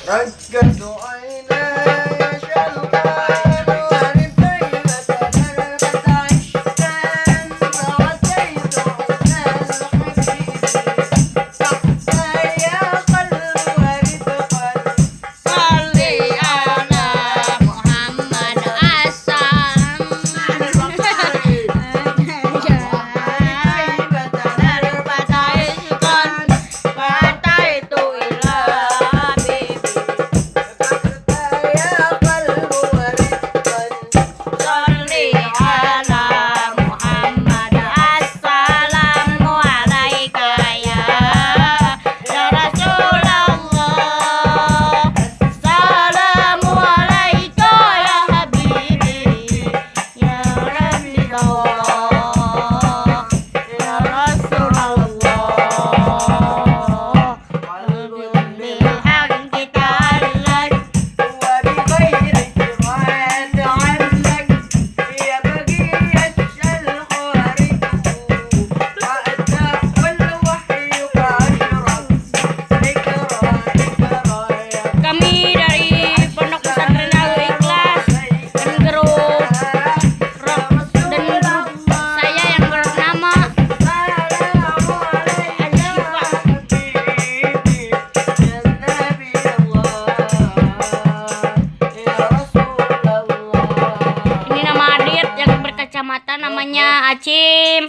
ركز عيناي شلقان ورثيبة نربت عشقان فعتيت على الحبيب تحت يا قلب ورفقا Sholli ala Muhammad asam. Kami dari Pondok Pesantren Al Ikhlas dan grup saya yang bernama ini nama Adit yang berkacamata namanya Acim.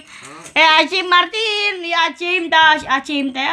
Acim Martin, ya Acim dah, Acim teh.